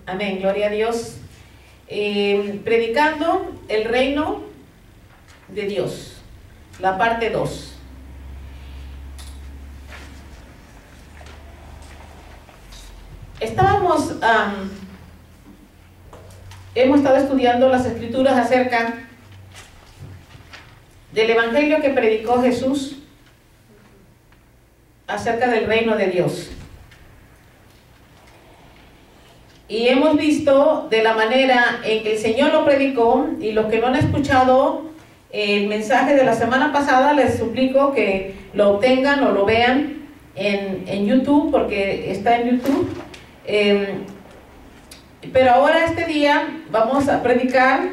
Amén, gloria a Dios. Predicando el reino de Dios, la parte 2. Hemos estado estudiando las escrituras acerca del evangelio que predicó Jesús acerca del reino de Dios. Y hemos visto de la manera en que el Señor lo predicó, y los que no han escuchado el mensaje de la semana pasada, les suplico que lo obtengan o lo vean en YouTube, porque está en YouTube. Pero ahora este día vamos a predicar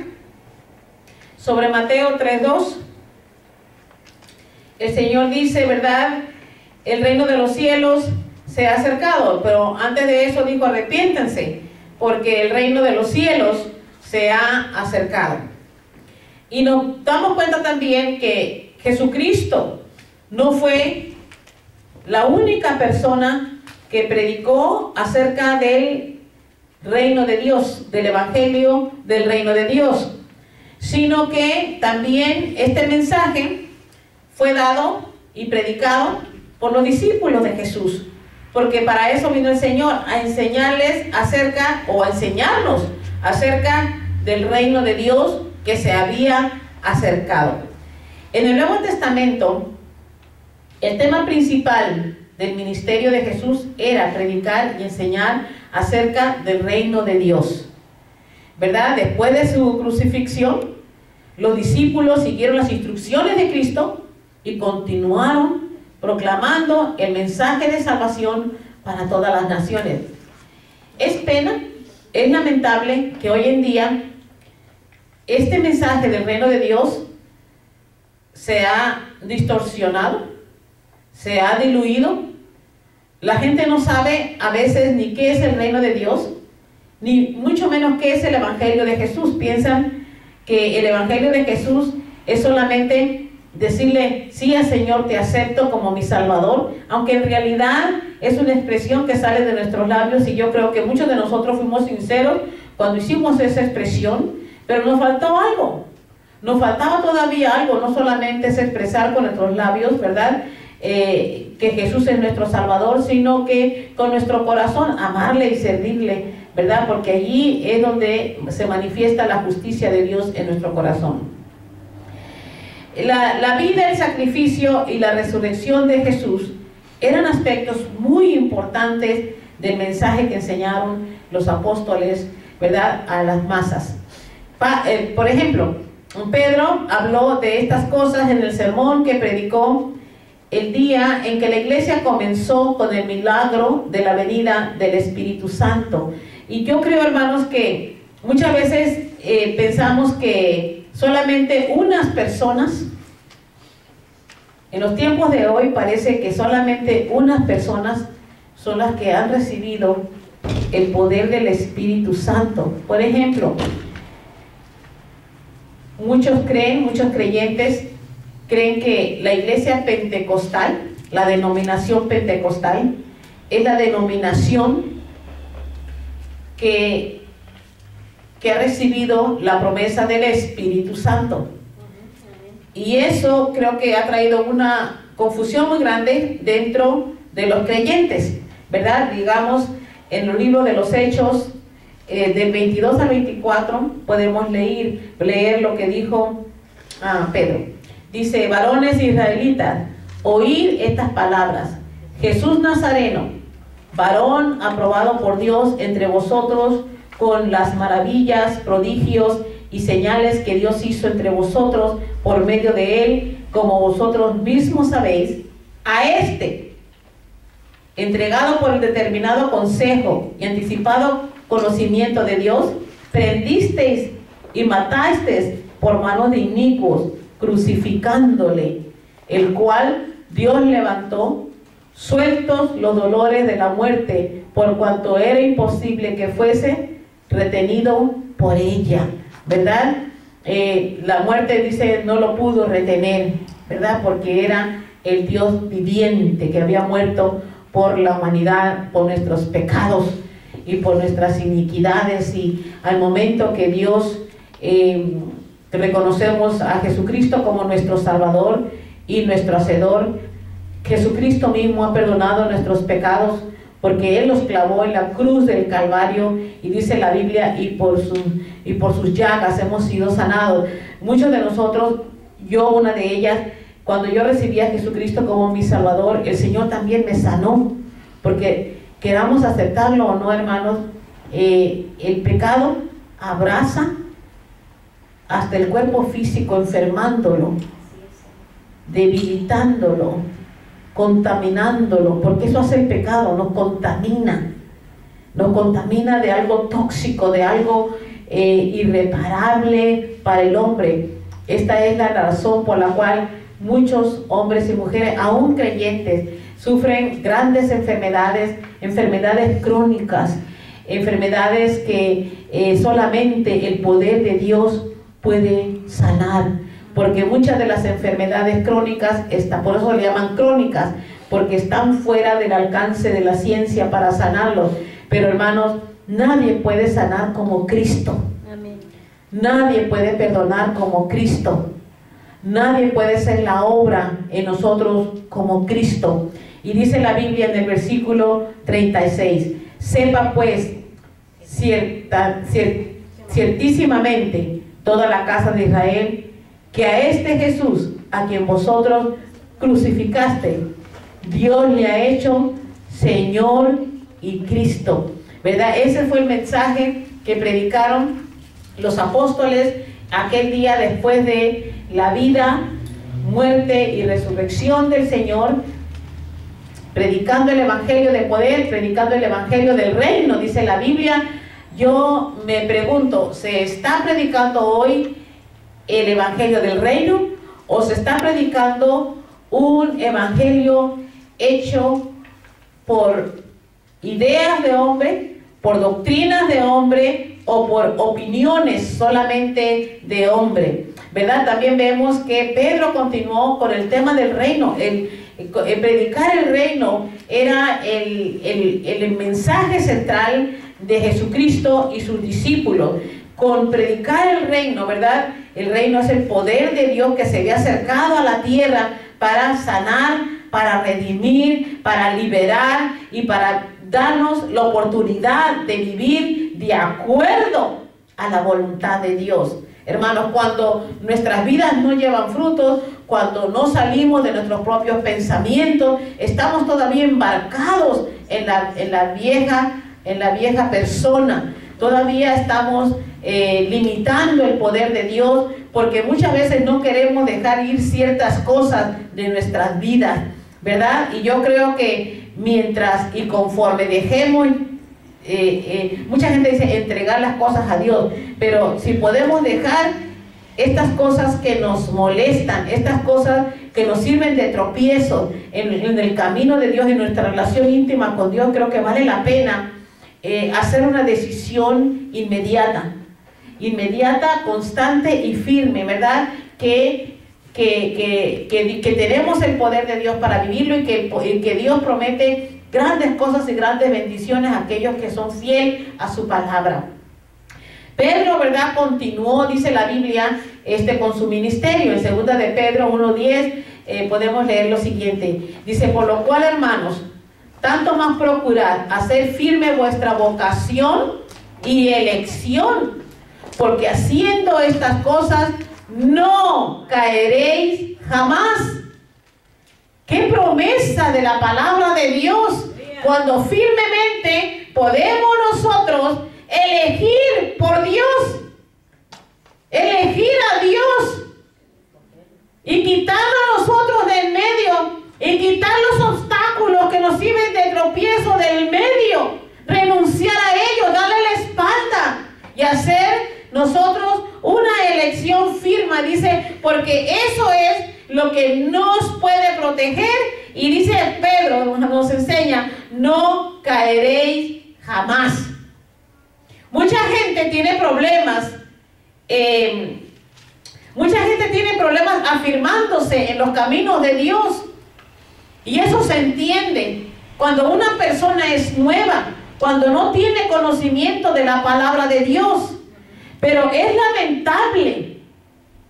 sobre Mateo 3:2. El Señor dice, ¿verdad? El reino de los cielos se ha acercado, pero antes de eso dijo, arrepiéntanse, porque el reino de los cielos se ha acercado. Y nos damos cuenta también que Jesucristo no fue la única persona que predicó acerca del reino de Dios, del evangelio del reino de Dios, sino que también este mensaje fue dado y predicado por los discípulos de Jesús, porque para eso vino el Señor, a enseñarles acerca, o a enseñarnos acerca del reino de Dios que se había acercado. En el Nuevo Testamento, el tema principal del ministerio de Jesús era predicar y enseñar acerca del reino de Dios, ¿verdad? Después de su crucifixión, los discípulos siguieron las instrucciones de Cristo y continuaron proclamando el mensaje de salvación para todas las naciones. Es pena, es lamentable que hoy en día este mensaje del reino de Dios se ha distorsionado, se ha diluido. La gente no sabe a veces ni qué es el reino de Dios, ni mucho menos qué es el evangelio de Jesús. Piensan que el evangelio de Jesús es solamente decirle, sí al Señor, te acepto como mi Salvador, aunque en realidad es una expresión que sale de nuestros labios, y yo creo que muchos de nosotros fuimos sinceros cuando hicimos esa expresión, pero nos faltó algo, nos faltaba todavía algo, no solamente es expresar con nuestros labios, ¿verdad?, que Jesús es nuestro Salvador, sino que con nuestro corazón amarle y servirle, ¿verdad?, porque allí es donde se manifiesta la justicia de Dios en nuestro corazón. La vida, el sacrificio y la resurrección de Jesús eran aspectos muy importantes del mensaje que enseñaron los apóstoles, ¿verdad?, a las masas. Por ejemplo, Pedro habló de estas cosas en el sermón que predicó el día en que la iglesia comenzó con el milagro de la venida del Espíritu Santo. Y yo creo, hermanos, que muchas veces pensamos que solamente unas personas, en los tiempos de hoy parece que solamente unas personas son las que han recibido el poder del Espíritu Santo. Por ejemplo, muchos creyentes creen que la iglesia pentecostal, la denominación pentecostal, es la denominación que ha recibido la promesa del Espíritu Santo. Y eso creo que ha traído una confusión muy grande dentro de los creyentes, ¿verdad? Digamos, en el libro de los Hechos, del 22 al 24, podemos leer lo que dijo Pedro. Dice, varones israelitas, oíd estas palabras. Jesús Nazareno, varón aprobado por Dios entre vosotros, con las maravillas, prodigios y señales que Dios hizo entre vosotros por medio de él, como vosotros mismos sabéis, a este, entregado por el determinado consejo y anticipado conocimiento de Dios, prendisteis y matasteis por mano de inicuos, crucificándole, el cual Dios levantó, sueltos los dolores de la muerte, por cuanto era imposible que fuese retenido por ella, ¿verdad? La muerte, dice, no lo pudo retener, ¿verdad?, porque era el Dios viviente que había muerto por la humanidad, por nuestros pecados. y por nuestras iniquidades, y al momento que Dios reconocemos a Jesucristo como nuestro Salvador y nuestro Hacedor, Jesucristo mismo ha perdonado nuestros pecados, porque Él los clavó en la cruz del Calvario, y dice la Biblia, y por sus llagas hemos sido sanados. Muchos de nosotros, yo una de ellas, cuando yo recibí a Jesucristo como mi Salvador, el Señor también me sanó, porque queramos aceptarlo o no, hermanos, el pecado abraza hasta el cuerpo físico, enfermándolo, debilitándolo, contaminándolo, porque eso hace el pecado, nos contamina de algo tóxico, de algo irreparable para el hombre. Esta es la razón por la cual muchos hombres y mujeres, aún creyentes, sufren grandes enfermedades crónicas, enfermedades que solamente el poder de Dios puede sanar, porque muchas de las enfermedades crónicas, por eso le llaman crónicas, porque están fuera del alcance de la ciencia para sanarlos. Pero hermanos, nadie puede sanar como Cristo. Amén. Nadie puede perdonar como Cristo. Nadie puede hacer la obra en nosotros como Cristo. Y dice la Biblia en el versículo 36, sepa pues ciertísimamente toda la casa de Israel, que a este Jesús, a quien vosotros crucificaste, Dios le ha hecho Señor y Cristo. ¿Verdad? Ese fue el mensaje que predicaron los apóstoles aquel día después de la vida, muerte y resurrección del Señor, predicando el evangelio de poder, predicando el evangelio del reino, dice la Biblia. Yo me pregunto, ¿se está predicando hoy el evangelio del reino o se está predicando un evangelio hecho por ideas de hombre, por doctrinas de hombre o por opiniones solamente de hombre? ¿Verdad? También vemos que Pedro continuó con el tema del reino. El predicar el reino era el mensaje central de Jesucristo y sus discípulos. Con predicar el reino, ¿verdad? El reino es el poder de Dios que se había acercado a la tierra para sanar, para redimir, para liberar y para darnos la oportunidad de vivir de acuerdo a la voluntad de Dios. Hermanos, cuando nuestras vidas no llevan frutos, cuando no salimos de nuestros propios pensamientos, estamos todavía embarcados en la vieja persona. Todavía estamos limitando el poder de Dios, porque muchas veces no queremos dejar ir ciertas cosas de nuestras vidas, ¿verdad? Y yo creo que mientras y conforme dejemos, mucha gente dice entregar las cosas a Dios, pero si podemos dejar estas cosas que nos molestan, estas cosas que nos sirven de tropiezo en el camino de Dios, en nuestra relación íntima con Dios, creo que vale la pena hacer una decisión inmediata, constante y firme, ¿verdad? Que tenemos el poder de Dios para vivirlo, y que Dios promete grandes cosas y grandes bendiciones a aquellos que son fieles a su palabra. Pedro, ¿verdad?, continuó, dice la Biblia, con su ministerio. En 2 de Pedro 1:10 podemos leer lo siguiente. Dice, por lo cual, hermanos, tanto más procurad hacer firme vuestra vocación y elección, porque haciendo estas cosas no caeréis jamás. ¡Qué promesa de la palabra de Dios! Cuando firmemente podemos nosotros elegir por Dios, elegir a Dios y quitarnos a nosotros del medio, y quitar los obstáculos que nos sirven de tropiezo del medio, renunciar a ellos, darle la espalda y hacer nosotros una elección firme. Dice, porque eso es lo que nos puede proteger. Y dice Pedro, nos enseña, no caeréis jamás. Mucha gente tiene problemas, afirmándose en los caminos de Dios, y eso se entiende. Cuando una persona es nueva, cuando no tiene conocimiento de la palabra de Dios. Pero es lamentable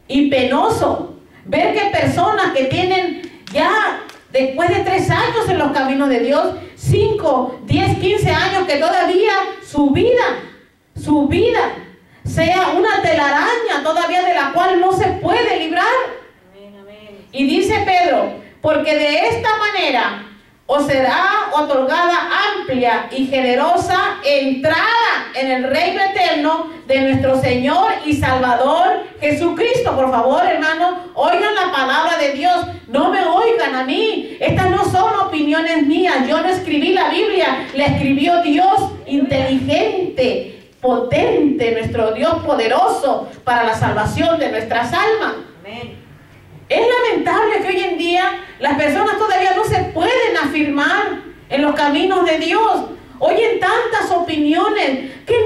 y penoso ver que personas que tienen ya después de 3 años en los caminos de Dios, 5, 10, 15 años, que todavía su vida sea una telaraña todavía de la cual no se puede librar. Amén, amén. Y dice Pedro, porque de esta manera os será otorgada amplia y generosa entrada en el reino eterno de nuestro Señor y Salvador Jesucristo. Por favor, hermanos, oigan la palabra de Dios, no me oigan a mí. Estas no son opiniones mías, yo no escribí la Biblia, la escribió Dios inteligente, potente, nuestro Dios poderoso para la salvación de nuestras almas. Amén. Es lamentable que hoy en día las personas todavía no se pueden afirmar en los caminos de Dios. Oyen tantas opiniones, que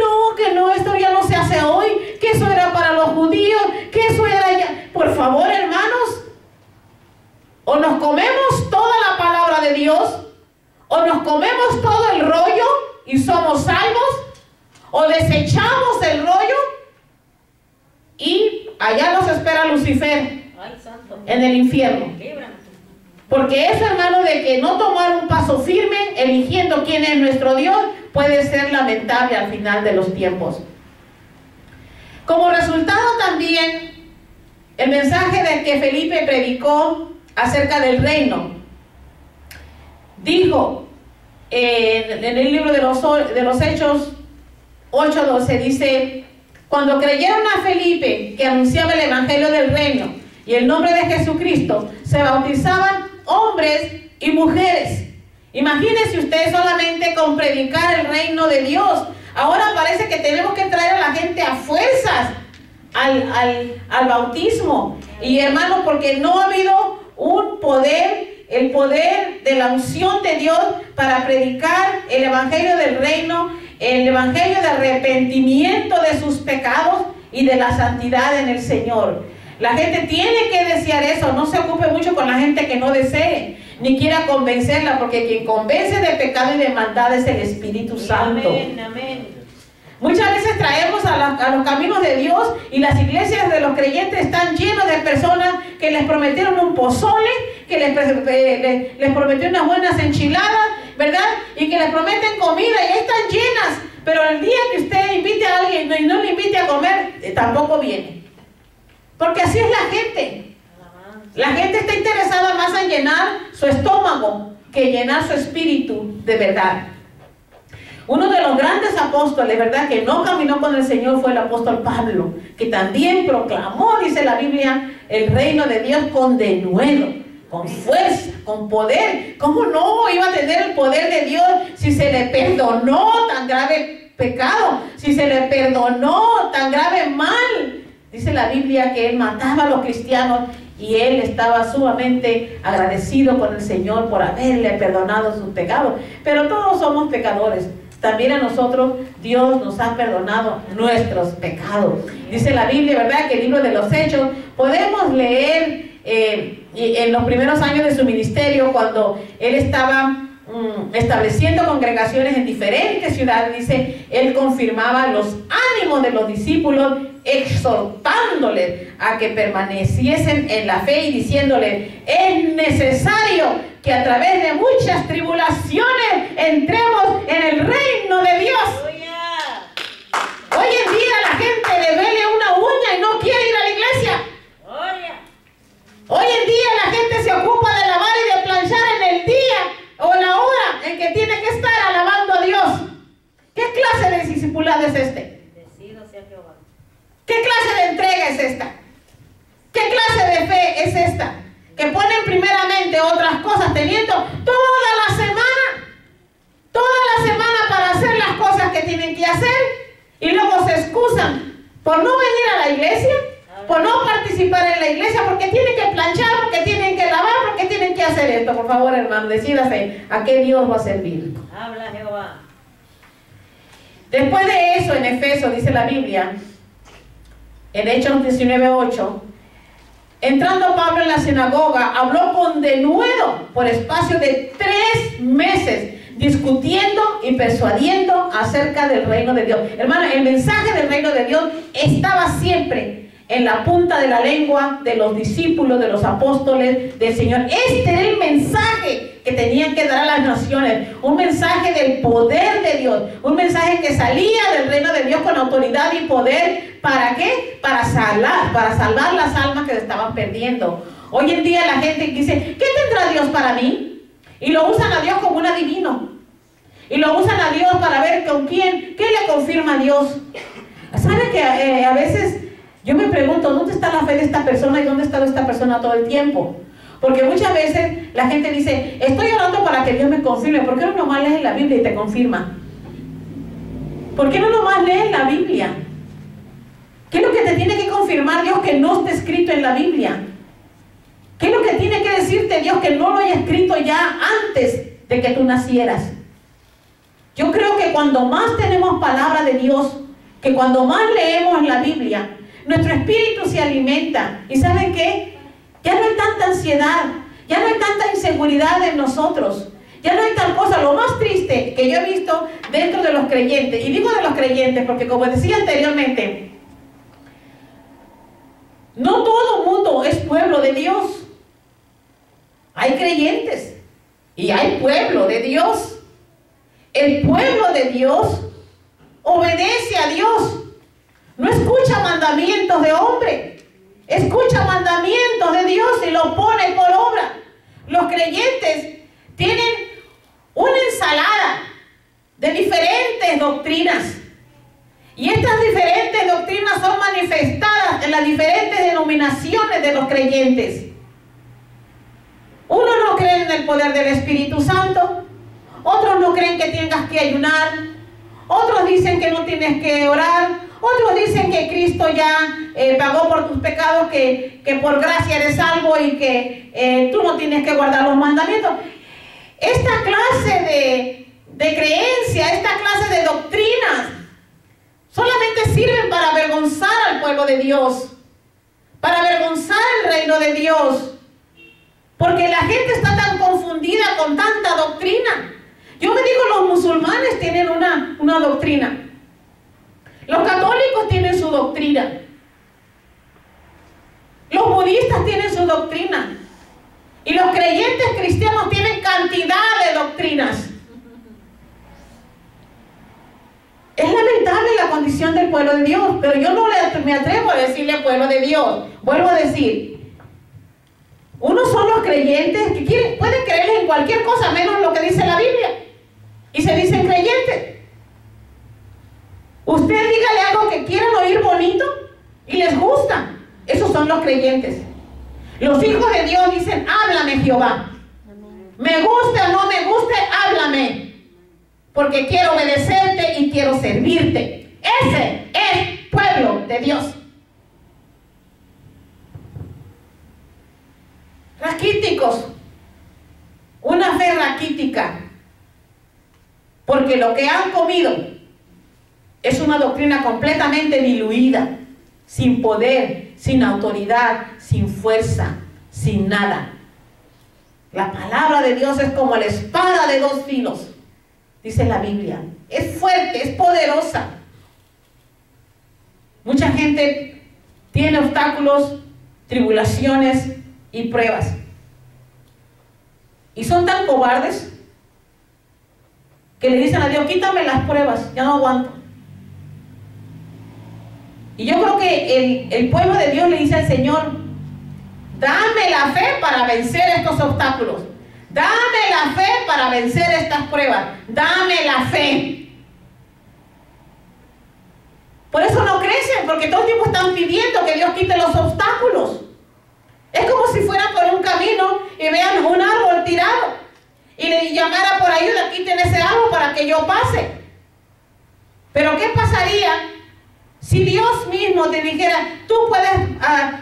no, esto ya no se hace hoy, que eso era para los judíos, que eso era ya. Por favor, hermanos, o nos comemos toda la palabra de Dios, o nos comemos todo el rollo y somos salvos, o desechamos el rollo y allá nos espera Lucifer en el infierno. Porque eso, hermano, de que no tomar un paso firme eligiendo quién es nuestro Dios puede ser lamentable al final de los tiempos. Como resultado también el mensaje del que Felipe predicó acerca del reino, dijo en el libro de los Hechos 8:12, dice: cuando creyeron a Felipe que anunciaba el evangelio del reino y el nombre de Jesucristo, se bautizaban hombres y mujeres. Imagínense ustedes solamente con predicar el reino de Dios. Ahora parece que tenemos que traer a la gente a fuerzas al bautismo. Y hermanos, porque no ha habido un poder, el poder de la unción de Dios para predicar el evangelio del reino, el evangelio de arrepentimiento de sus pecados y de la santidad en el Señor. La gente tiene que desear eso. No se ocupe mucho con la gente que no desee, ni quiera convencerla, porque quien convence de pecado y de maldad es el Espíritu Santo. Amén, amén. Muchas veces traemos a los caminos de Dios, y las iglesias de los creyentes están llenas de personas que les prometieron un pozole, que les prometió unas buenas enchiladas, ¿verdad? Y que les prometen comida y ahí están llenas, pero el día que usted invite a alguien y no le invite a comer, tampoco viene. Porque así es la gente. La gente está interesada más en llenar su estómago que llenar su espíritu de verdad. Uno de los grandes apóstoles, ¿verdad?, que no caminó con el Señor fue el apóstol Pablo, que también proclamó, dice la Biblia, el reino de Dios con denuedo, con fuerza, con poder. ¿Cómo no iba a tener el poder de Dios si se le perdonó tan grave pecado, si se le perdonó tan grave mal? Dice la Biblia que él mataba a los cristianos y él estaba sumamente agradecido con el Señor por haberle perdonado sus pecados. Pero todos somos pecadores. También a nosotros Dios nos ha perdonado nuestros pecados. Dice la Biblia, ¿verdad?, que el libro de los Hechos podemos leer en los primeros años de su ministerio, cuando él estaba estableciendo congregaciones en diferentes ciudades. Dice, él confirmaba los ánimos de los discípulos, exhortándoles a que permaneciesen en la fe y diciéndoles: es necesario que a través de muchas tribulaciones entremos en el reino de Dios. Hoy en día la gente le duele una uña y no quiere ir a la iglesia. Hoy en día la gente se ocupa de lavar y de planchar en el día o la hora en que tiene que estar alabando a Dios. ¿Qué clase de discipulado es este? ¿Qué clase de entrega es esta? ¿Qué clase de fe es esta? Que ponen primeramente otras cosas, teniendo toda la semana para hacer las cosas que tienen que hacer, y luego se excusan por no venir a la iglesia, por no participar en la iglesia, porque tienen que planchar, porque tienen que lavar, porque tienen que hacer esto. Por favor, hermano, decídase a qué Dios va a servir. Habla Jehová. Después de eso, en Efesios dice la Biblia, en Hechos 19:8, entrando Pablo en la sinagoga, habló con denuedo por espacio de 3 meses, discutiendo y persuadiendo acerca del reino de Dios. Hermano, el mensaje del reino de Dios estaba siempre en la punta de la lengua de los discípulos, de los apóstoles del Señor. Este era el mensaje que tenían que dar a las naciones, un mensaje del poder de Dios, un mensaje que salía del reino de Dios con autoridad y poder. ¿Para qué? Para salvar las almas que se estaban perdiendo. Hoy en día la gente dice, ¿qué tendrá Dios para mí? Y lo usan a Dios como un adivino. Y lo usan a Dios para ver con quién, qué le confirma a Dios. ¿Sabe que a veces yo me pregunto, ¿dónde está la fe de esta persona y dónde está esta persona todo el tiempo? Porque muchas veces la gente dice, estoy orando para que Dios me confirme. ¿Por qué no nomás lees la Biblia y te confirma? ¿Por qué no nomás lees la Biblia? ¿Qué es lo que te tiene que confirmar Dios que no está escrito en la Biblia? ¿Qué es lo que tiene que decirte Dios que no lo haya escrito ya antes de que tú nacieras? Yo creo que cuando más tenemos palabra de Dios, que cuando más leemos la Biblia, nuestro espíritu se alimenta. ¿Y saben qué? Ya no hay tanta ansiedad, ya no hay tanta inseguridad en nosotros, ya no hay tal cosa. Lo más triste que yo he visto dentro de los creyentes, y digo de los creyentes porque como decía anteriormente, no todo el mundo es pueblo de Dios. Hay creyentes y hay pueblo de Dios. El pueblo de Dios obedece a Dios. No escucha mandamientos de hombre, escucha mandamientos de Dios y los pone por obra. Los creyentes tienen una ensalada de diferentes doctrinas. Y estas diferentes doctrinas son manifestadas en las diferentes denominaciones de los creyentes. Unos no creen en el poder del Espíritu Santo, otros no creen que tengas que ayunar, otros dicen que no tienes que orar, otros dicen que Cristo ya pagó por tus pecados, que por gracia eres salvo y que tú no tienes que guardar los mandamientos. Esta clase de creencia, esta clase de doctrinas, solamente sirven para avergonzar al pueblo de Dios, para avergonzar el reino de Dios, porque la gente está tan confundida con tanta doctrina. Yo me digo, los musulmanes tienen una doctrina, los católicos tienen su doctrina, los budistas tienen su doctrina, y los creyentes cristianos tienen cantidad de doctrinas. Es lamentable la condición del pueblo de Dios, pero yo no me atrevo a decirle al pueblo de Dios. Vuelvo a decir, unos son los creyentes que pueden creer en cualquier cosa menos lo que dice la Biblia, y se dicen creyentes. Usted dígale algo que quieran oír bonito y les gusta. Esos son los creyentes. Los hijos de Dios dicen, háblame Jehová. Me guste o no me guste, háblame, porque quiero obedecerte y quiero servirte. Ese es pueblo de Dios. Raquíticos, una fe raquítica, porque lo que han comido es una doctrina completamente diluida, sin poder, sin autoridad, sin fuerza, sin nada. La palabra de Dios es como la espada de dos filos, dice la Biblia. Es fuerte, es poderosa. Mucha gente tiene obstáculos, tribulaciones y pruebas. Y son tan cobardes que le dicen a Dios, quítame las pruebas, ya no aguanto. Y yo creo que el pueblo de Dios le dice al Señor, dame la fe para vencer estos obstáculos. Dame la fe para vencer estas pruebas. Dame la fe. Por eso no crecen, porque todo el tiempo están pidiendo que Dios quite los obstáculos. Es como si fueran por un camino y vean un árbol tirado y le llamara por ayuda, quiten ese árbol para que yo pase. Pero ¿qué pasaría si Dios mismo te dijera, tú puedes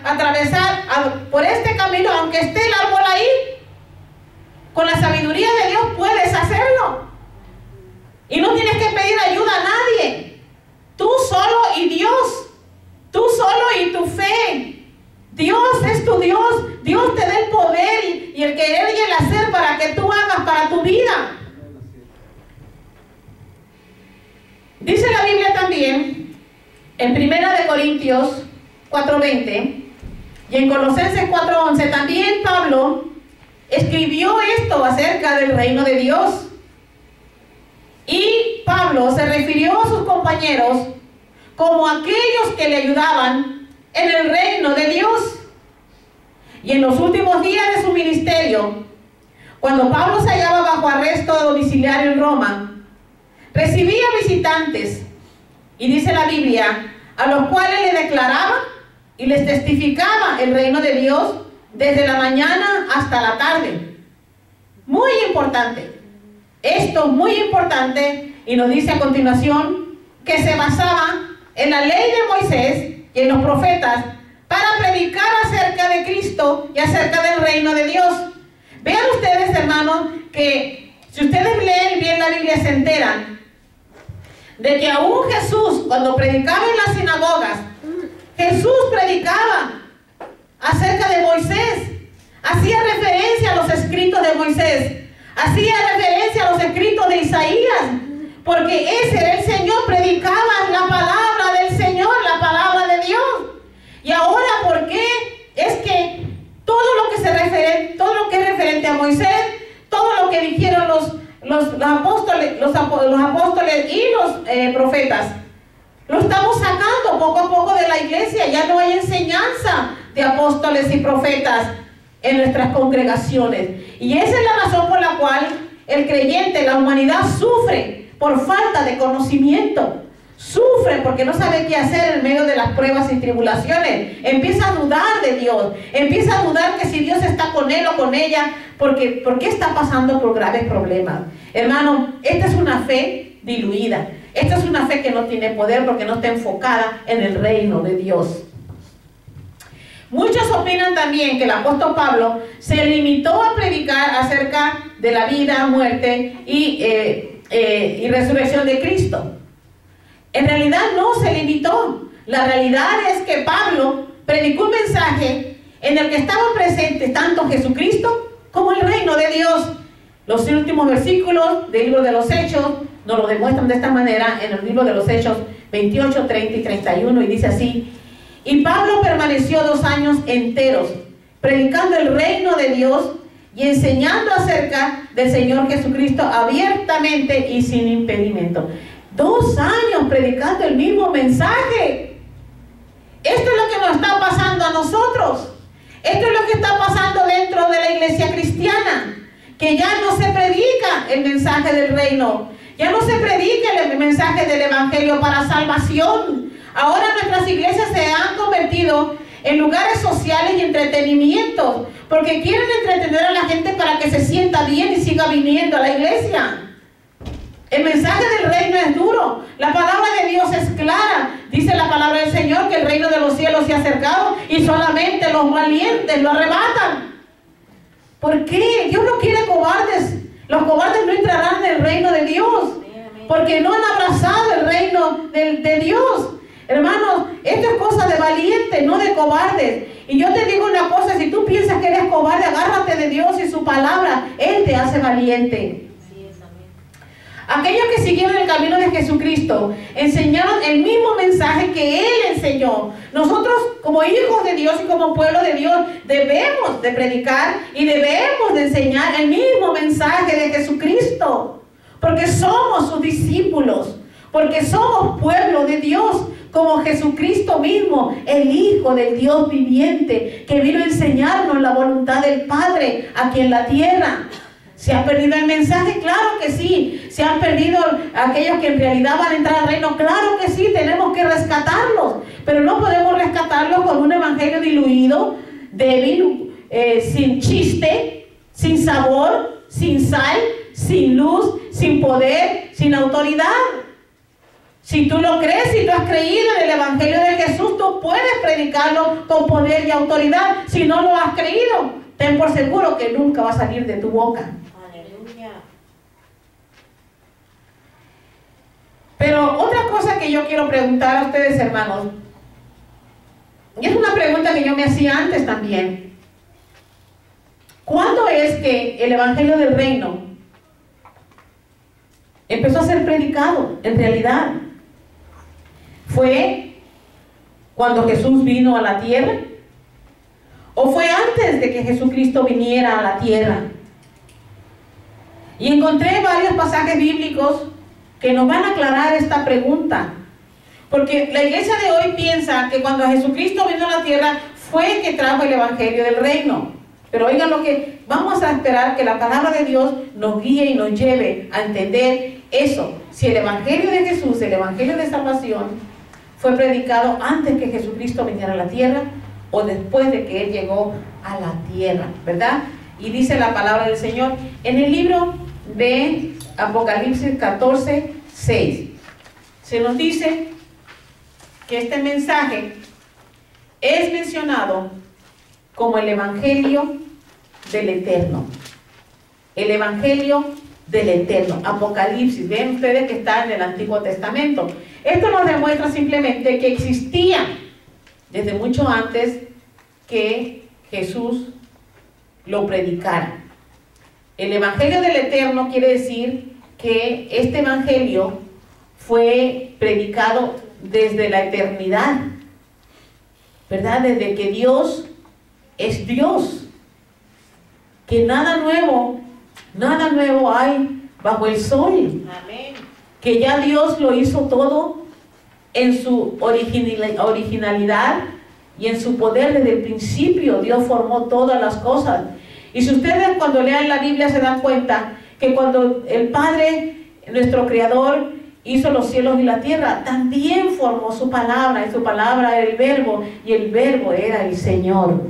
atravesar por este camino, aunque esté el árbol ahí? Con la sabiduría de Dios puedes hacerlo. Y no tienes que pedir ayuda a nadie. Tú solo y Dios. Tú solo y tu fe. Dios es tu Dios. Dios te da el poder y el querer y el hacer para que tú hagas para tu vida. En 1 Corintios 4:20 y en Colosenses 4:11 también Pablo escribió esto acerca del reino de Dios. Y Pablo se refirió a sus compañeros como aquellos que le ayudaban en el reino de Dios. Y en los últimos días de su ministerio, cuando Pablo se hallaba bajo arresto domiciliario en Roma, recibía visitantes, y dice la Biblia, a los cuales le declaraba y les testificaba el reino de Dios desde la mañana hasta la tarde. Muy importante. Esto muy importante, y nos dice a continuación que se basaba en la ley de Moisés y en los profetas para predicar acerca de Cristo y acerca del reino de Dios. Vean ustedes, hermanos, que si ustedes leen bien la Biblia se enteran de que aún Jesús, cuando predicaba en las sinagogas, Jesús predicaba acerca de Moisés, hacía referencia a los escritos de Moisés, hacía referencia a los escritos de Isaías, porque ese era el Señor, predicaba la palabra del Señor, la palabra de Dios. Y ahora, ¿por qué? Es que todo lo que es referente a Moisés, todo lo que dijeron los apóstoles y los profetas, lo estamos sacando poco a poco de la iglesia. Ya no hay enseñanza de apóstoles y profetas en nuestras congregaciones. Y esa es la razón por la cual el creyente, la humanidad, sufre por falta de conocimiento. Sufre porque no sabe qué hacer en medio de las pruebas y tribulaciones. Empieza a dudar de Dios. Empieza a dudar que si Dios está con él o con ella, ¿por qué está pasando por graves problemas? Hermano, esta es una fe diluida. Esta es una fe que no tiene poder porque no está enfocada en el reino de Dios. Muchos opinan también que el apóstol Pablo se limitó a predicar acerca de la vida, muerte y resurrección de Cristo. En realidad no se limitó. La realidad es que Pablo predicó un mensaje en el que estaban presentes tanto Jesucristo como el reino de Dios. Los últimos versículos del libro de los Hechos nos lo demuestran de esta manera en el libro de los Hechos 28, 30 y 31, y dice así: y Pablo permaneció 2 años enteros predicando el reino de Dios y enseñando acerca del Señor Jesucristo abiertamente y sin impedimento. 2 años predicando el mismo mensaje. Esto es lo que nos está pasando a nosotros. Esto es lo que está pasando dentro de la iglesia cristiana, que ya no se predica el mensaje del reino, ya no se predica el mensaje del evangelio para salvación. Ahora nuestras iglesias se han convertido en lugares sociales y entretenimientos, porque quieren entretener a la gente para que se sienta bien y siga viniendo a la iglesia. El mensaje del reino es duro. La palabra de Dios es clara. Dice la palabra del Señor que el reino de los cielos se ha acercado y solamente los valientes lo arrebatan. ¿Por qué? Dios no quiere cobardes. Los cobardes no entrarán en el reino de Dios, porque no han abrazado el reino de Dios. Hermanos, esto es cosa de valientes, no de cobardes. Y yo te digo una cosa: si tú piensas que eres cobarde, agárrate de Dios y su palabra. Él te hace valiente. Aquellos que siguieron el camino de Jesucristo enseñaron el mismo mensaje que Él enseñó. Nosotros, como hijos de Dios y como pueblo de Dios, debemos de predicar y debemos de enseñar el mismo mensaje de Jesucristo, porque somos sus discípulos, porque somos pueblo de Dios, como Jesucristo mismo, el Hijo del Dios viviente, que vino a enseñarnos la voluntad del Padre aquí en la tierra. ¿Se ha perdido el mensaje? Claro que sí. ¿Se han perdido aquellos que en realidad van a entrar al reino? Claro que sí, tenemos que rescatarlos. Pero no podemos rescatarlos con un evangelio diluido, débil, sin chiste, sin sabor, sin sal, sin luz, sin poder, sin autoridad. Si tú lo crees, si tú has creído en el evangelio de Jesús, tú puedes predicarlo con poder y autoridad. Si no lo has creído, ten por seguro que nunca va a salir de tu boca. Aleluya. Pero otra cosa que yo quiero preguntar a ustedes, hermanos, y es una pregunta que yo me hacía antes también: ¿cuándo es que el evangelio del reino empezó a ser predicado en realidad? Fue cuando Jesús vino a la tierra? ¿O fue antes de que Jesucristo viniera a la tierra? Y encontré varios pasajes bíblicos que nos van a aclarar esta pregunta. Porque la iglesia de hoy piensa que cuando Jesucristo vino a la tierra fue que trajo el evangelio del reino. Pero oigan lo que vamos a esperar, que la palabra de Dios nos guíe y nos lleve a entender eso. Si el evangelio de Jesús, el evangelio de salvación, fue predicado antes que Jesucristo viniera a la tierra o después de que Él llegó a la tierra, ¿verdad? Y dice la palabra del Señor en el libro de Apocalipsis 14, 6. Se nos dice que este mensaje es mencionado como el Evangelio del Eterno. El Evangelio del Eterno. Apocalipsis. Ven ustedes que está en el Antiguo Testamento. Esto nos demuestra simplemente que existía desde mucho antes que Jesús lo predicara. El Evangelio del Eterno quiere decir que este Evangelio fue predicado desde la eternidad, ¿verdad? Desde que Dios es Dios, que nada nuevo hay bajo el sol. Amén. Que ya Dios lo hizo todo en su originalidad y en su poder desde el principio. Dios formó todas las cosas. Y si ustedes cuando lean la Biblia se dan cuenta que cuando el Padre, nuestro Creador, hizo los cielos y la tierra, también formó su palabra, y su palabra era el verbo, y el verbo era el Señor.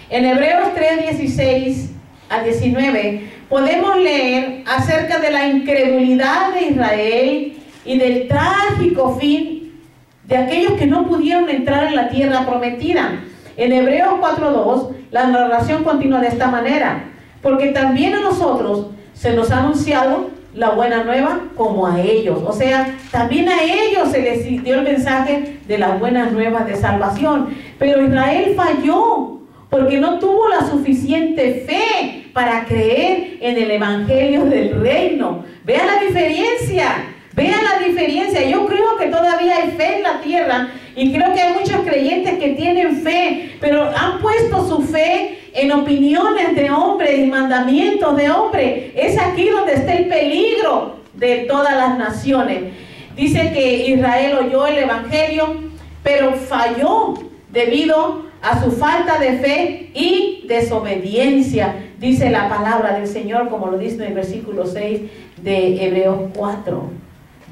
En Hebreos 3, 16 a 19 podemos leer acerca de la incredulidad de Israel y del trágico fin de aquellos que no pudieron entrar en la tierra prometida. En Hebreos 4:2 la narración continúa de esta manera: porque también a nosotros se nos ha anunciado la buena nueva como a ellos. O sea, también a ellos se les dio el mensaje de las buenas nuevas de salvación. Pero Israel falló porque no tuvo la suficiente fe para creer en el evangelio del reino. Vean la diferencia. Vean la diferencia. Yo creo que todavía hay fe en la tierra y creo que hay muchos creyentes que tienen fe, pero han puesto su fe en opiniones de hombres y mandamientos de hombres. Es aquí donde está el peligro de todas las naciones. Dice que Israel oyó el evangelio, pero falló debido a su falta de fe y desobediencia. Dice la palabra del Señor, como lo dice en el versículo 6 de Hebreos 4.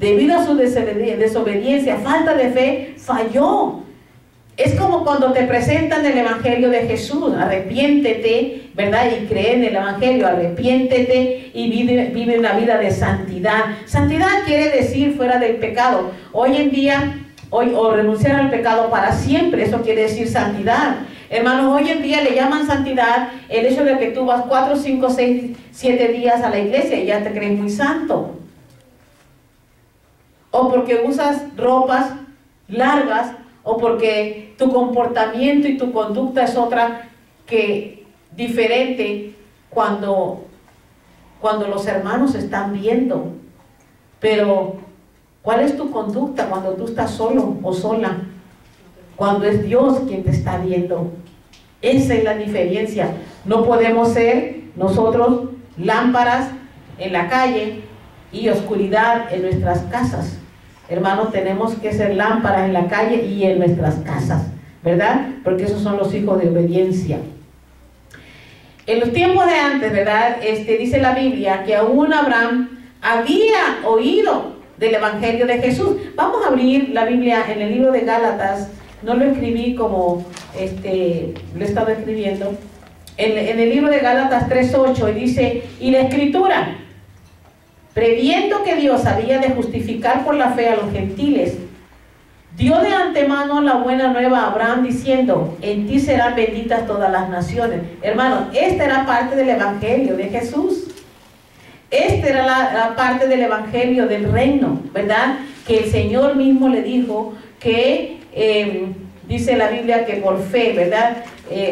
Debido a su desobediencia, falta de fe, falló. Es como cuando te presentan el evangelio de Jesús: arrepiéntete, ¿verdad? Y cree en el evangelio, arrepiéntete y vive una vida de santidad. Santidad quiere decir fuera del pecado. Hoy en día, o renunciar al pecado para siempre, eso quiere decir santidad. Hermanos, hoy en día le llaman santidad el hecho de que tú vas 4, 5, 6, 7 días a la iglesia y ya te crees muy santo. O porque usas ropas largas, o porque tu comportamiento y tu conducta es otra que diferente cuando los hermanos están viendo. Pero ¿cuál es tu conducta cuando tú estás solo o sola? Cuando es Dios quien te está viendo. Esa es la diferencia. No podemos ser nosotros lámparas en la calle y oscuridad en nuestras casas. Hermanos, tenemos que ser lámparas en la calle y en nuestras casas, ¿verdad? Porque esos son los hijos de obediencia. En los tiempos de antes, ¿verdad? Dice la Biblia que aún Abraham había oído del evangelio de Jesús. Vamos a abrir la Biblia en el libro de Gálatas. No lo escribí como lo he estado escribiendo. En el libro de Gálatas 3:8 dice: y la Escritura, previendo que Dios había de justificar por la fe a los gentiles, dio de antemano la buena nueva a Abraham, diciendo: en ti serán benditas todas las naciones. Hermanos, esta era parte del evangelio de Jesús. Esta era la parte del evangelio del reino, ¿verdad? Que el Señor mismo le dijo que, dice la Biblia que por fe, ¿verdad?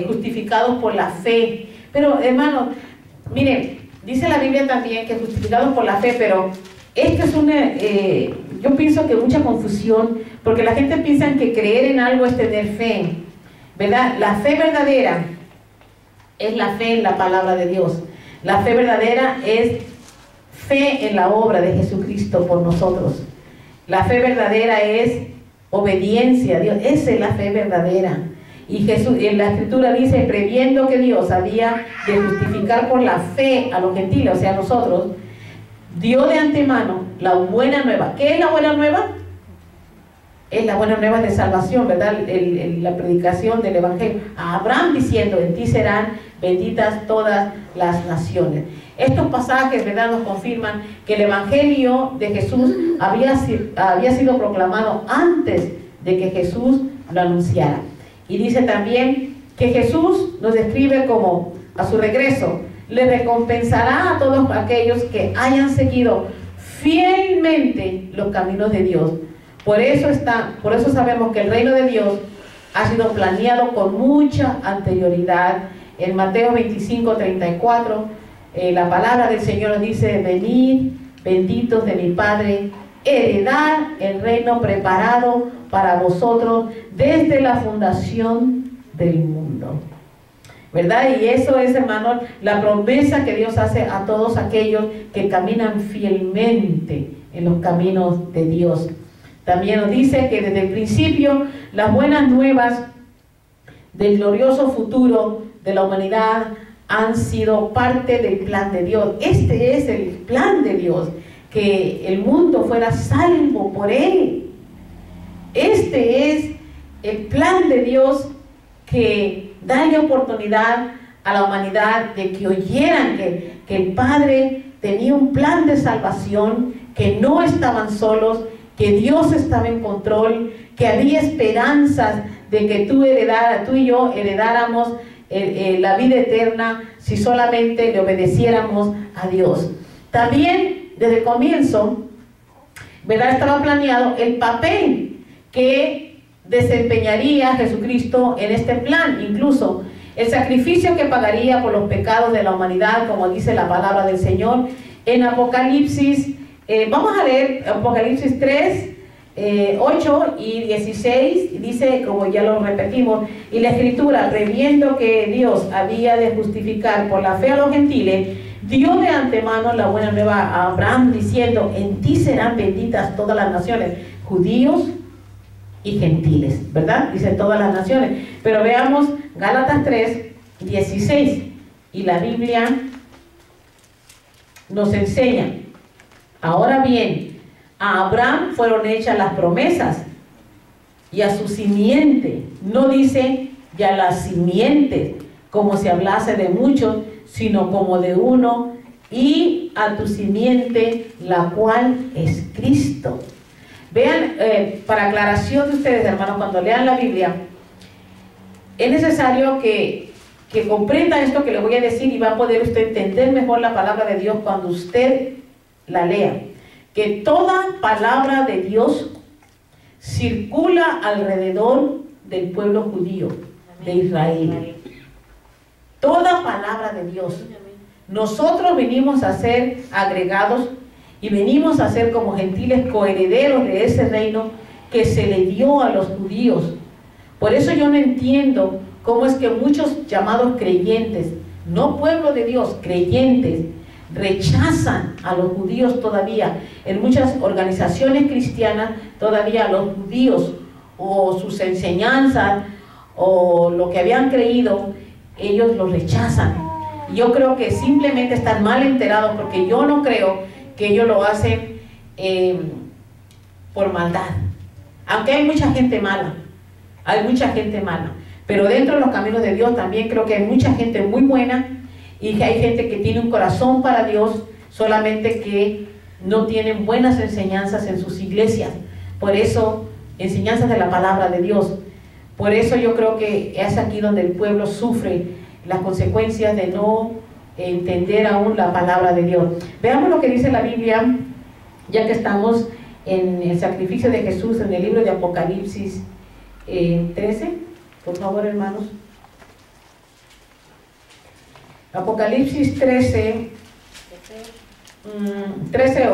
Justificados por la fe. Pero hermanos, miren, dice la Biblia también que justificados por la fe, pero esto es una, yo pienso que mucha confusión, porque la gente piensa que creer en algo es tener fe, ¿verdad? La fe verdadera es la fe en la palabra de Dios. La fe verdadera es fe en la obra de Jesucristo por nosotros. La fe verdadera es obediencia a Dios. Esa es la fe verdadera. Y Jesús, en la Escritura dice, previendo que Dios había de justificar por la fe a los gentiles, o sea, a nosotros, dio de antemano la buena nueva. ¿Qué es la buena nueva? Es la buena nueva de salvación, ¿verdad? La predicación del Evangelio. A Abraham diciendo, en ti serán benditas todas las naciones. Estos pasajes, ¿verdad?, nos confirman que el Evangelio de Jesús había sido proclamado antes de que Jesús lo anunciara. Y dice también que Jesús nos describe como, a su regreso, le recompensará a todos aquellos que hayan seguido fielmente los caminos de Dios. Por eso sabemos que el reino de Dios ha sido planeado con mucha anterioridad. En Mateo 25:34, la palabra del Señor nos dice, venid, benditos de mi Padre, heredad el reino preparado para vosotros desde la fundación del mundo. ¿Verdad? Y eso es, hermano, la promesa que Dios hace a todos aquellos que caminan fielmente en los caminos de Dios. También nos dice que desde el principio las buenas nuevas del glorioso futuro de la humanidad han sido parte del plan de Dios. Este es el plan de Dios, que el mundo fuera salvo por Él. Este es el plan de Dios, que darle oportunidad a la humanidad de que oyeran que el Padre tenía un plan de salvación, que no estaban solos, que Dios estaba en control, que había esperanzas de que tú y yo heredáramos la vida eterna si solamente le obedeciéramos a Dios. También desde el comienzo, ¿verdad?, estaba planeado el papel que desempeñaría Jesucristo en este plan, incluso el sacrificio que pagaría por los pecados de la humanidad, como dice la palabra del Señor en Apocalipsis. Vamos a leer Apocalipsis 3, 8 y 16, dice, como ya lo repetimos, y la Escritura, previendo que Dios había de justificar por la fe a los gentiles, dio de antemano la buena nueva a Abraham, diciendo, en ti serán benditas todas las naciones, judíos y gentiles, ¿verdad? Dice todas las naciones. Pero veamos Gálatas 3, 16, y la Biblia nos enseña, ahora bien, a Abraham fueron hechas las promesas, y a su simiente, no dice ya las simientes, como si hablase de muchos, sino como de uno, y a tu simiente, la cual es Cristo. Vean, para aclaración de ustedes, hermanos, cuando lean la Biblia, es necesario que comprenda esto que le voy a decir, y va a poder usted entender mejor la palabra de Dios cuando usted la lea. Que toda palabra de Dios circula alrededor del pueblo judío de Israel. Toda palabra de Dios. Nosotros venimos a ser agregados y venimos a ser como gentiles coherederos de ese reino que se le dio a los judíos. Por eso yo no entiendo cómo es que muchos llamados creyentes, no pueblo de Dios, creyentes, rechazan a los judíos todavía. En muchas organizaciones cristianas todavía a los judíos, o sus enseñanzas, o lo que habían creído, ellos los rechazan. Yo creo que simplemente están mal enterados, porque yo no creo que ellos lo hacen por maldad. Aunque hay mucha gente mala, pero dentro de los caminos de Dios también creo que hay mucha gente muy buena, y que hay gente que tiene un corazón para Dios, solamente que no tienen buenas enseñanzas en sus iglesias. Por eso, enseñanzas de la palabra de Dios. Por eso yo creo que es aquí donde el pueblo sufre las consecuencias de no entender aún la palabra de Dios. Veamos lo que dice la Biblia, ya que estamos en el sacrificio de Jesús, en el libro de Apocalipsis 13, por favor, hermanos. Apocalipsis 13,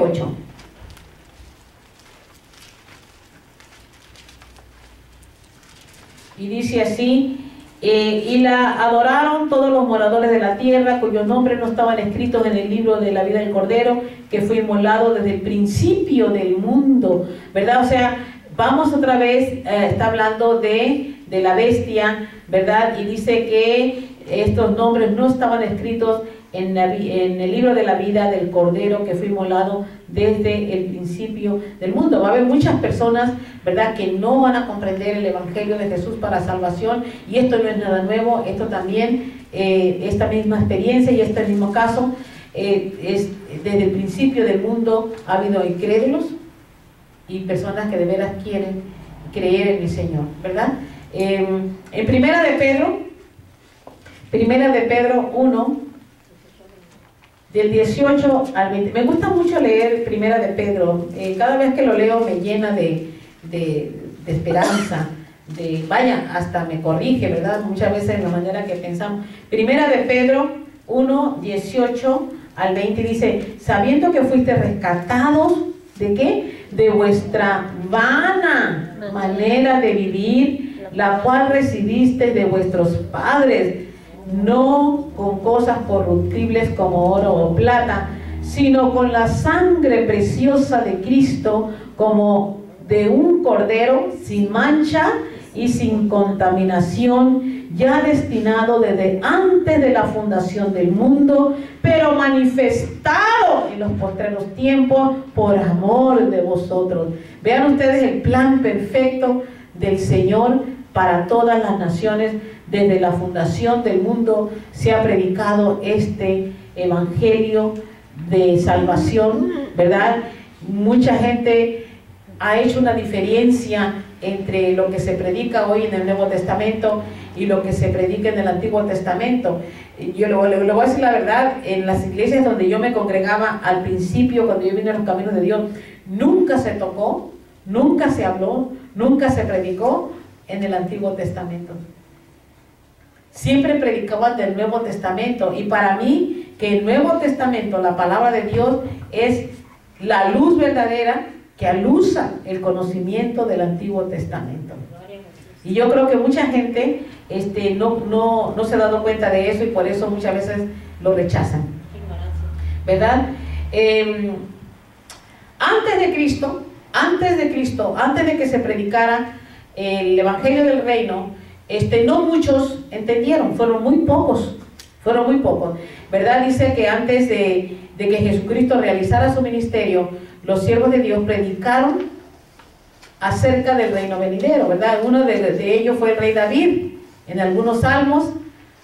8. y dice así, y la adoraron todos los moradores de la tierra, cuyos nombres no estaban escritos en el libro de la vida del Cordero, que fue inmolado desde el principio del mundo, ¿verdad? O sea, vamos otra vez, está hablando de la bestia, ¿verdad? Y dice que estos nombres no estaban escritos en el libro de la vida del Cordero, que fue inmolado desde el principio del mundo. Va a haber muchas personas, ¿verdad?, que no van a comprender el Evangelio de Jesús para salvación, y esto no es nada nuevo. Esto también, esta misma experiencia y este mismo caso, es desde el principio del mundo. Ha habido incrédulos y personas que de veras quieren creer en el Señor, ¿verdad? En Primera de Pedro 1, del 18 al 20. Me gusta mucho leer Primera de Pedro. Cada vez que lo leo me llena de esperanza, vaya, hasta me corrige, ¿verdad? Muchas veces en la manera que pensamos. Primera de Pedro 1, 18 al 20 dice, sabiendo que fuiste rescatados, ¿de qué? De vuestra vana manera de vivir, la cual recibiste de vuestros padres, no con cosas corruptibles como oro o plata, sino con la sangre preciosa de Cristo, como de un cordero sin mancha y sin contaminación, ya destinado desde antes de la fundación del mundo, pero manifestado en los postreros tiempos por amor de vosotros. Vean ustedes el plan perfecto del Señor para todas las naciones. Desde la fundación del mundo se ha predicado este evangelio de salvación, ¿verdad? Mucha gente ha hecho una diferencia entre lo que se predica hoy en el Nuevo Testamento y lo que se predica en el Antiguo Testamento. Yo le voy a decir la verdad, en las iglesias donde yo me congregaba al principio, cuando yo vine a los caminos de Dios, nunca se tocó, nunca se habló, nunca se predicó en el Antiguo Testamento. Siempre predicaban del Nuevo Testamento, y para mí que el Nuevo Testamento, la palabra de Dios, es la luz verdadera que alusa el conocimiento del Antiguo Testamento. Y yo creo que mucha gente no se ha dado cuenta de eso, y por eso muchas veces lo rechazan, ¿verdad? Antes de Cristo, antes de que se predicara el Evangelio del Reino, no muchos entendieron, fueron muy pocos, ¿verdad? Dice que antes de que Jesucristo realizara su ministerio, los siervos de Dios predicaron acerca del reino venidero, ¿verdad? Uno de ellos fue el rey David. En algunos salmos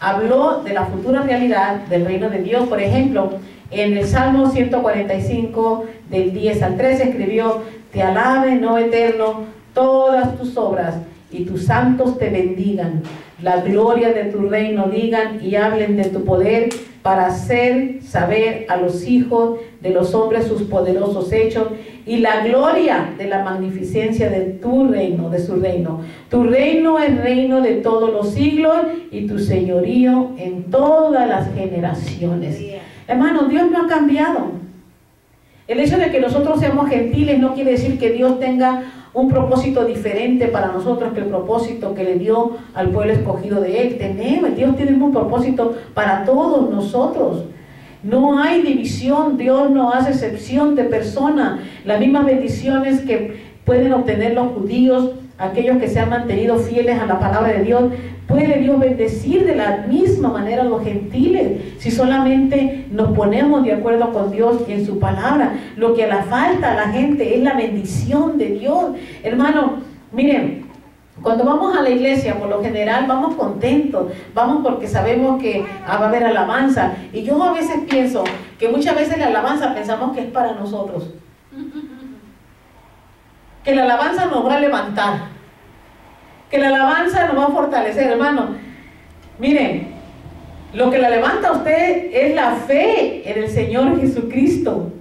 habló de la futura realidad del reino de Dios. Por ejemplo, en el Salmo 145, del 10 al 13, escribió: te alaben, oh Eterno, todas tus obras, y tus santos te bendigan. La gloria de tu reino digan y hablen de tu poder, para hacer saber a los hijos de los hombres sus poderosos hechos, y la gloria de la magnificencia de tu reino, de su reino. Tu reino es reino de todos los siglos, y tu señorío en todas las generaciones. Hermano, Dios no ha cambiado. El hecho de que nosotros seamos gentiles no quiere decir que Dios tenga un propósito diferente para nosotros que el propósito que le dio al pueblo escogido de Él. Dios tiene un propósito para todos nosotros. No hay división, Dios no hace excepción de persona. Las mismas bendiciones que pueden obtener los judíos, aquellos que se han mantenido fieles a la palabra de Dios, puede Dios bendecir de la misma manera a los gentiles, si solamente nos ponemos de acuerdo con Dios y en su palabra. Lo que le falta a la gente es la bendición de Dios. Hermano, miren, cuando vamos a la iglesia, por lo general vamos contentos, vamos porque sabemos que va a haber alabanza. Y yo a veces pienso que muchas veces la alabanza pensamos que es para nosotros, que la alabanza nos va a levantar, que la alabanza nos va a fortalecer. Hermano, miren, lo que la levanta a usted es la fe en el Señor Jesucristo,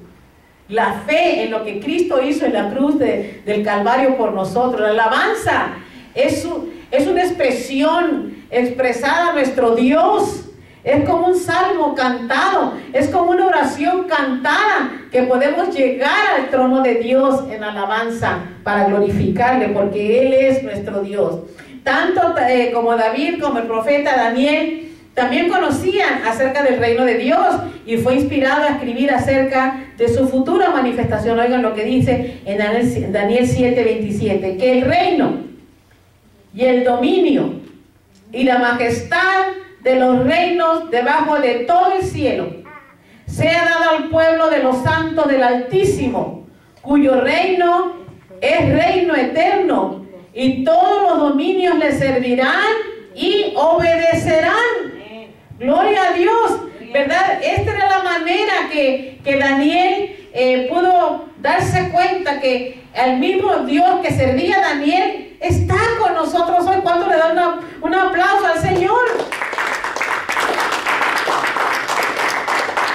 la fe en lo que Cristo hizo en la cruz del Calvario por nosotros. La alabanza es una expresión expresada a nuestro Dios. Es como un salmo cantado, es como una oración cantada, que podemos llegar al trono de Dios en alabanza para glorificarle, porque Él es nuestro Dios. Tanto como David como el profeta Daniel también conocían acerca del reino de Dios y fue inspirado a escribir acerca de su futura manifestación. Oigan lo que dice en Daniel 7:27, que el reino y el dominio y la majestad de los reinos debajo de todo el cielo sea dado al pueblo de los santos del Altísimo, cuyo reino es reino eterno, y todos los dominios le servirán y obedecerán. Gloria a Dios, ¿verdad? Esta era la manera que Daniel pudo darse cuenta que el mismo Dios que servía a Daniel está con nosotros hoy. ¿Cuánto le dan un aplauso al Señor?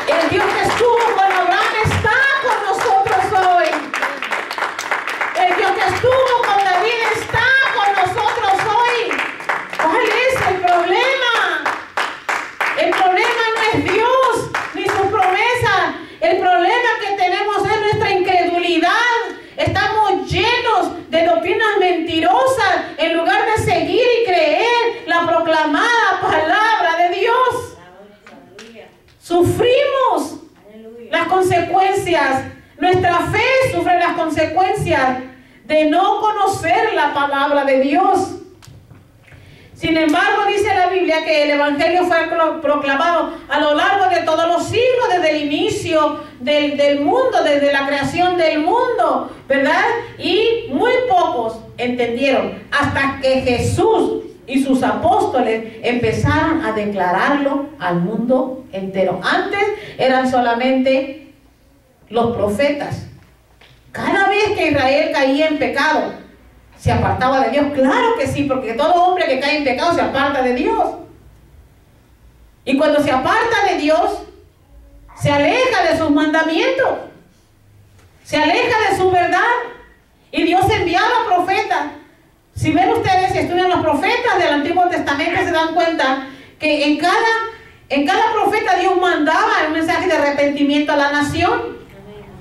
El Dios que estuvo con Abraham está con nosotros hoy. El Dios que estuvo con David está con nosotros hoy. ¿Cuál es el problema? El problema no es Dios ni su promesa. El problema que tenemos es nuestra incredulidad. Estamos llenos de doctrinas mentirosas en lugar de seguir y creer la proclamada palabra de Dios. Sufrimos las consecuencias. Nuestra fe sufre las consecuencias de no conocer la palabra de Dios. Sin embargo, dice la Biblia que el Evangelio fue proclamado a lo largo de todos los siglos, desde el inicio del mundo, desde la creación del mundo, ¿verdad? Y muy pocos entendieron hasta que Jesús y sus apóstoles empezaron a declararlo al mundo entero. Antes eran solamente los profetas. Cada vez que Israel caía en pecado, ¿se apartaba de Dios? Claro que sí, porque todo hombre que cae en pecado se aparta de Dios. Y cuando se aparta de Dios, se aleja de sus mandamientos, se aleja de su verdad. Y Dios enviaba profetas. Si ven ustedes, si estudian los profetas del Antiguo Testamento, se dan cuenta que en cada profeta Dios mandaba un mensaje de arrepentimiento a la nación.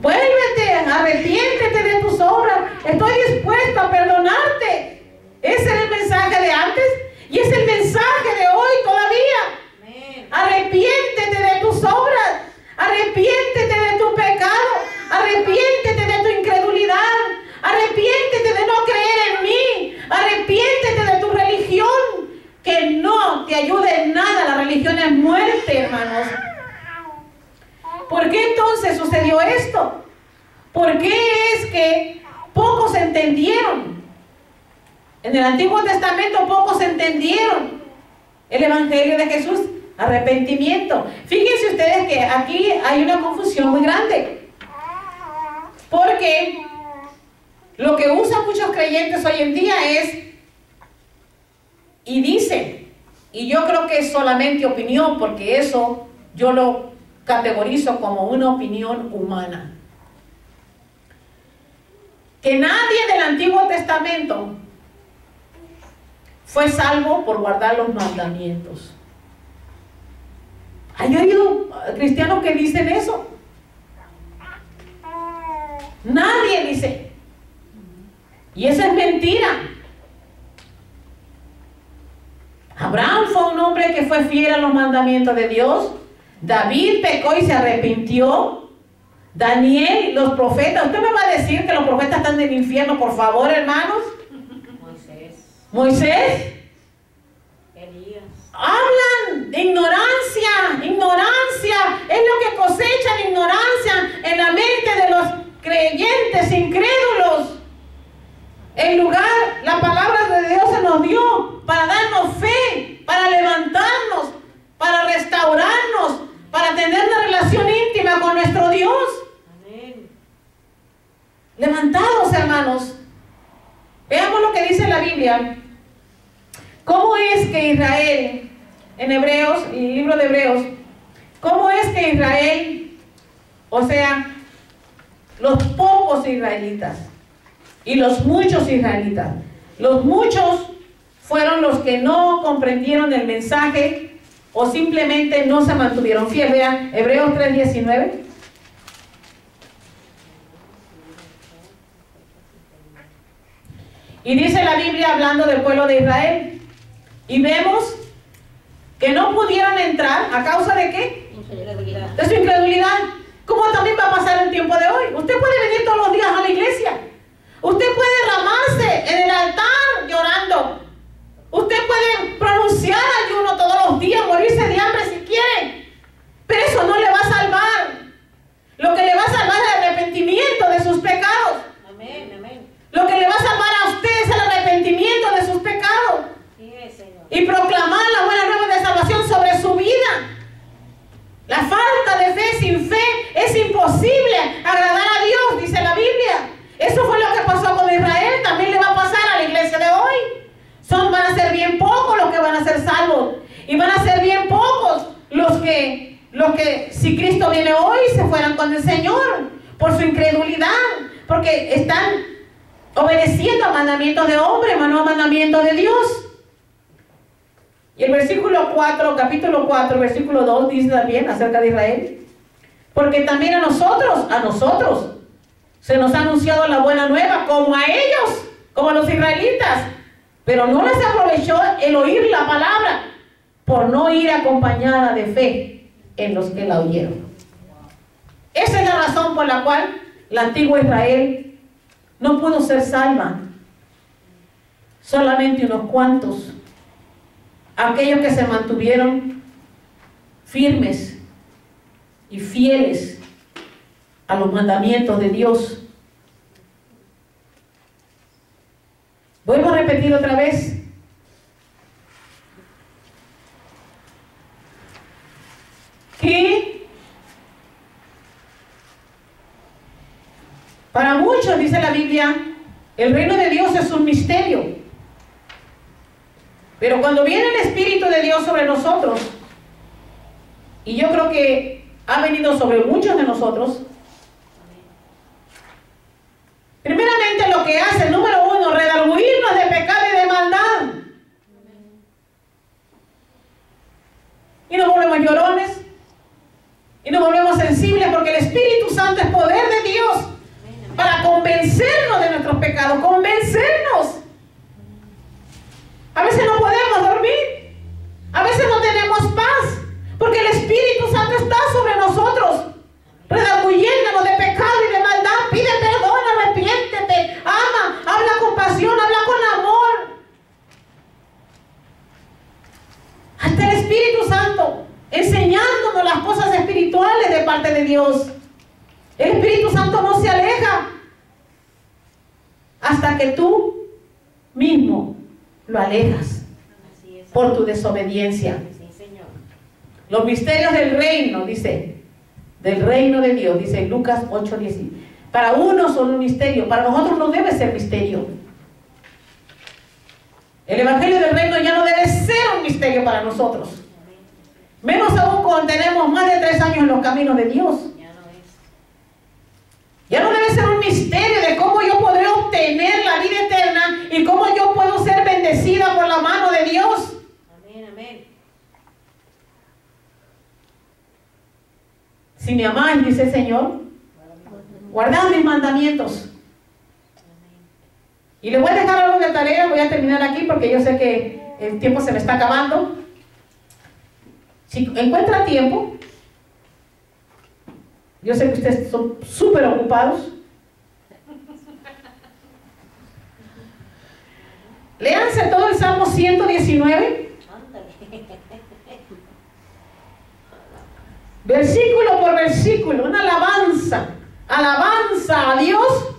Vuélvete, arrepiéntete de tus obras, estoy dispuesto a perdonarte. Ese era el mensaje de antes y es el mensaje de hoy todavía. Arrepiéntete de tus obras, arrepiéntete de tu pecado, arrepiéntete de tu incredulidad, arrepiéntete de no creer en mí, arrepiéntete de tu religión, que no te ayude en nada. La religión es muerte, hermanos. ¿Por qué entonces sucedió esto? ¿Por qué es que pocos entendieron? En el Antiguo Testamento pocos entendieron el Evangelio de Jesús. Arrepentimiento. Fíjense ustedes que aquí hay una confusión muy grande. Porque lo que usan muchos creyentes hoy en día es, y dicen, y yo creo que es solamente opinión, porque eso yo lo categorizo como una opinión humana, que nadie del Antiguo Testamento fue salvo por guardar los mandamientos. ¿Hay oído cristianos que dicen eso? Nadie dice. Y eso es mentira. Abraham fue un hombre que fue fiel a los mandamientos de Dios. David pecó y se arrepintió. Daniel, los profetas. ¿Usted me va a decir que los profetas están en el infierno, por favor, hermanos? Moisés. Elías. Hablan de ignorancia. Ignorancia es lo que cosechan, ignorancia en la mente de los creyentes incrédulos. En lugar, la palabra de Dios se nos dio para darnos fe, para levantarnos, para restaurarnos, para tener una relación íntima con nuestro Dios. Amén. Levantados, hermanos. Veamos lo que dice la Biblia. ¿Cómo es que Israel, en Hebreos, el libro de Hebreos, cómo es que Israel, o sea, los pocos israelitas y los muchos israelitas, los muchos fueron los que no comprendieron el mensaje o simplemente no se mantuvieron fieles? Vean, Hebreos 3:19. Y dice la Biblia hablando del pueblo de Israel. Y vemos que no pudieron entrar a causa de ¿qué? Incredulidad. De su incredulidad. ¿Cómo también va a pasar el tiempo de hoy? Usted puede venir todos los días a la iglesia. Usted puede derramarse en el altar llorando. Usted puede pronunciar ayuno todos los días, morirse de hambre si quiere. Pero eso no le va a salvar. Lo que le va a salvar es el arrepentimiento de sus pecados. Amén, amén. Lo que le va a salvar a usted es el arrepentimiento de sus pecados. Sí, Señor. Y proclamar la buena nueva de salvación sobre su vida. La falta de fe, sin fe, es imposible agradar a Dios, dice la Biblia. Eso fue lo que pasó con Israel, también le va a pasar a la iglesia de hoy. Van a ser bien pocos los que van a ser salvos. Y van a ser bien pocos los que si Cristo viene hoy, se fueran con el Señor. Por su incredulidad. Porque están obedeciendo a mandamientos de hombre, no a mandamientos de Dios. Y el versículo 4, capítulo 4, versículo 2 dice también acerca de Israel. Porque también a nosotros, se nos ha anunciado la buena nueva, como a ellos, como a los israelitas. Pero no les aprovechó el oír la palabra, por no ir acompañada de fe en los que la oyeron. Esa es la razón por la cual la antigua Israel no pudo ser salva. Solamente unos cuantos, aquellos que se mantuvieron firmes y fieles a los mandamientos de Dios. Vuelvo a repetir otra vez. Que para muchos, dice la Biblia, el reino de Dios es un misterio. Pero cuando viene el Espíritu de Dios sobre nosotros, y yo creo que ha venido sobre muchos de nosotros, primeramente lo que hace, número uno, redarguirnos de pecado y de maldad. Y nos volvemos llorones, y nos volvemos sensibles, porque el Espíritu Santo es poder de Dios para convencernos de nuestros pecados, convencernos. A veces no podemos dormir, a veces no tenemos paz, porque el Espíritu Santo está sobre nosotros, redarguyéndonos de pecado y de maldad. Pide perdón, arrepiéntete, ama, habla con pasión, habla con amor. Hasta el Espíritu Santo enseñándonos las cosas espirituales de parte de Dios. El Espíritu Santo no se aleja hasta que tú mismo lo alejas por tu desobediencia. Sí, Señor. Los misterios del reino, dice, del reino de Dios, dice Lucas 8:10. Para unos son un misterio, para nosotros no debe ser misterio. El evangelio del reino ya no debe ser un misterio para nosotros. Menos aún cuando tenemos más de 3 años en los caminos de Dios. Ya no debe ser un misterio de cómo yo podré obtener la vida eterna y cómo yo puedo ser bendecida por la mano de Dios. Amén, amén. Si me amáis, dice el Señor, guardad mis mandamientos. Y le voy a dejar algo de tarea, voy a terminar aquí porque yo sé que el tiempo se me está acabando. Si encuentra tiempo, yo sé que ustedes son súper ocupados. Léanse todo el Salmo 119. Versículo por versículo, una alabanza. Alabanza a Dios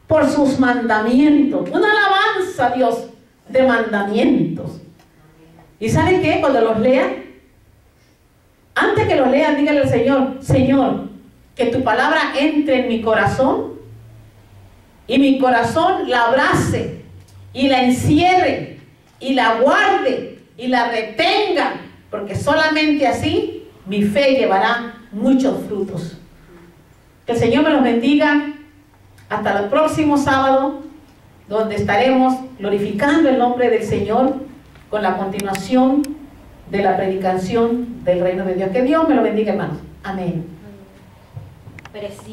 por sus mandamientos. Una alabanza a Dios de mandamientos. ¿Y saben qué? Cuando los lean, antes que los lean, díganle al Señor: Señor, que tu palabra entre en mi corazón y mi corazón la abrace y la encierre y la guarde y la retenga, porque solamente así mi fe llevará muchos frutos. Que el Señor me los bendiga. Hasta el próximo sábado, donde estaremos glorificando el nombre del Señor con la continuación de la predicación del reino de Dios. Que Dios me lo bendiga, hermanos. Amén. Precioso.